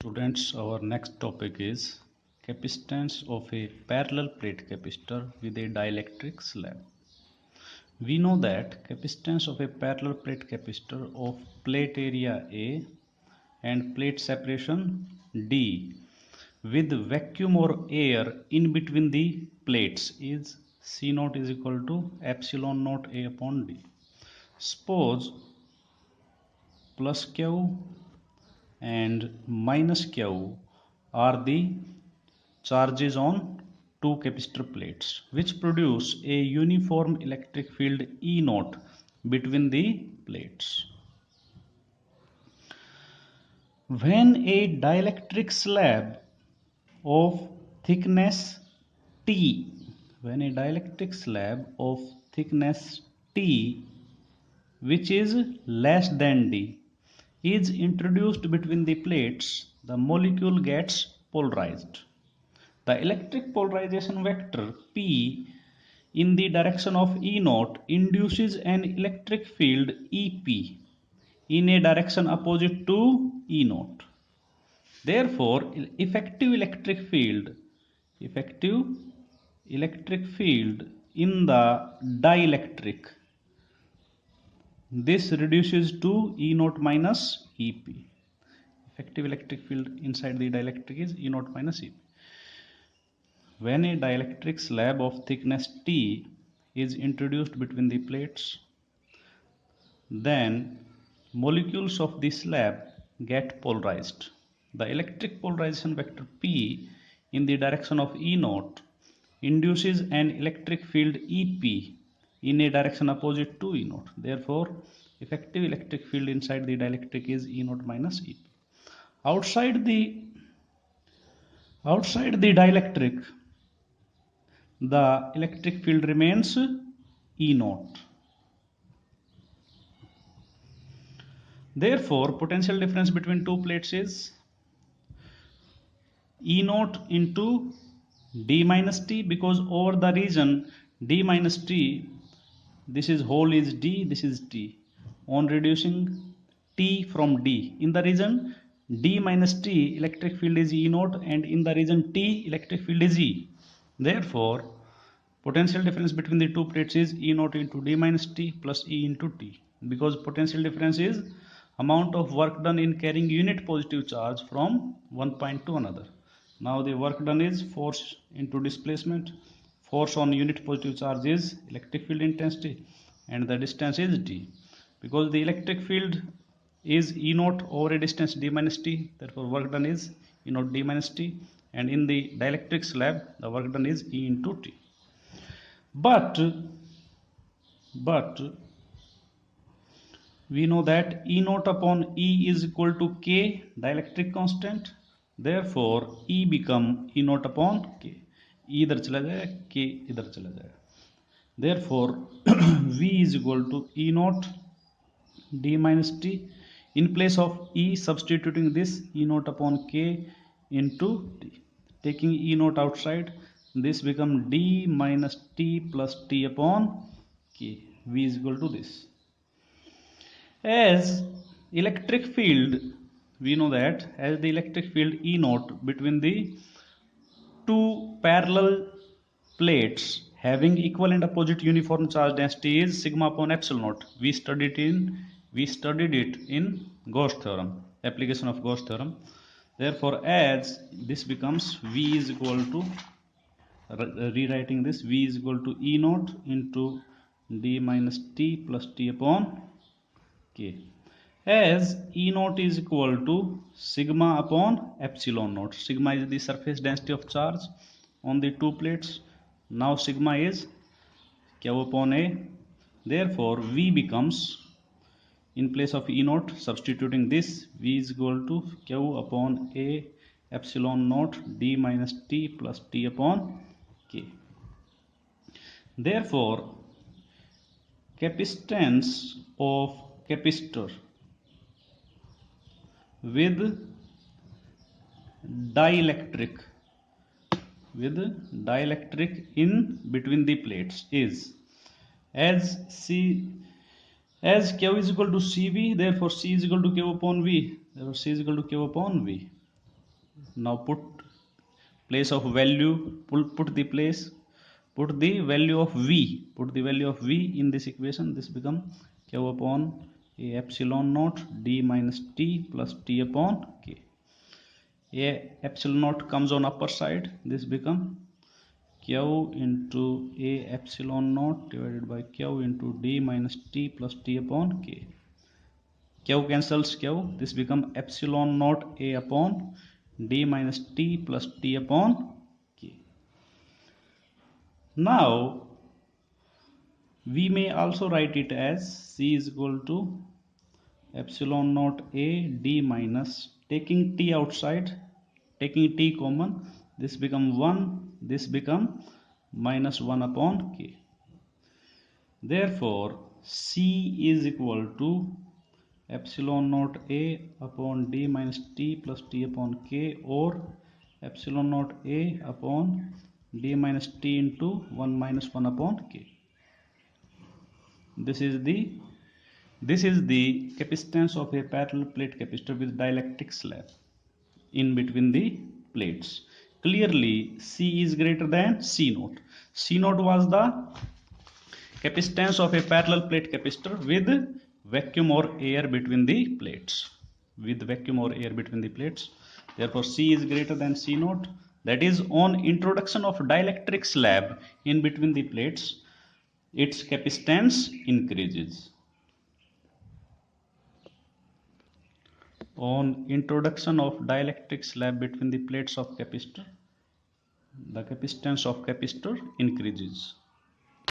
Students, our next topic is capacitance of a parallel plate capacitor with a dielectric slab. We know that capacitance of a parallel plate capacitor of plate area A and plate separation D with vacuum or air in between the plates is C naught is equal to epsilon naught A upon D. Suppose plus Q and minus Q are the charges on two capacitor plates which produce a uniform electric field E naught between the plates. When a dielectric slab of thickness T, when a dielectric slab of thickness T which is less than D is introduced between the plates, the molecule gets polarized. The electric polarization vector P in the direction of E naught induces an electric field EP in a direction opposite to E naught. Therefore, effective electric field in the dielectric, this reduces to E naught minus EP. Effective electric field inside the dielectric is E naught minus EP. When a dielectric slab of thickness T is introduced between the plates, then molecules of the slab get polarized. The electric polarization vector P in the direction of E naught induces an electric field EP in a direction opposite to E naught. Therefore, effective electric field inside the dielectric is E naught minus EP. Outside the dielectric, the electric field remains E naught. Therefore, potential difference between two plates is E naught into D minus T, because over the region D minus T, this is whole is D, this is T. On reducing T from D, in the region D minus T, electric field is E naught, and in the region T, electric field is E. Therefore, potential difference between the two plates is E naught into D minus T plus E into T, because potential difference is amount of work done in carrying unit positive charge from one point to another. Now the work done is force into displacement. Force on unit positive charge is electric field intensity, and the distance is D. Because the electric field is E naught over a distance D minus T, therefore work done is E naught D minus T, and in the dielectric slab the work done is E into T. But we know that E naught upon E is equal to K, dielectric constant. Therefore E become E naught upon K. E इधर चला जाएगा, K इधर चला जाएगा. Therefore V is equal to E naught D minus T. In place of E, substituting this E naught upon K into T. Taking E naught outside, this become D minus T plus T upon K. V is equal to this. As electric field, we know that as the electric field E naught between the two parallel plates having equal and opposite uniform charge density is sigma upon epsilon naught. We studied it in Gauss theorem, application of Gauss theorem. Therefore, as this becomes V is equal to, rewriting this, V is equal to E naught into D minus T plus T upon K. As E naught is equal to sigma upon epsilon naught. Sigma is the surface density of charge on the two plates. Now sigma is Q upon A. Therefore V becomes, in place of E naught, substituting this, V is equal to Q upon A epsilon naught D minus T plus T upon K. Therefore, capacitance of capacitor with dielectric in between the plates is, as Q is equal to CV, therefore C is equal to Q upon V. Therefore C is equal to Q upon V. Now put place of value, put the value of v, put the value of v in this equation. This become q upon a epsilon naught d minus t plus t upon k. A epsilon naught comes on upper side, this become q into a epsilon naught divided by q into d minus t plus t upon k. Q cancels q, this become epsilon naught a upon d minus t plus t upon k. Now we may also write it as c is equal to epsilon naught a d minus, taking t outside, taking t common, this become 1, this become minus 1 upon k. Therefore c is equal to epsilon naught a upon d minus t plus t upon k, or epsilon naught a upon d minus t into 1 minus 1 upon k. This is the capacitance of a parallel plate capacitor with dielectric slab in between the plates. Clearly C is greater than C naught. C naught was the capacitance of a parallel plate capacitor with vacuum or air between the plates, therefore C is greater than C naught. That is, on introduction of dielectric slab in between the plates, its capacitance increases. On introduction of dielectric slab between the plates of capacitor, the capacitance of capacitor increases.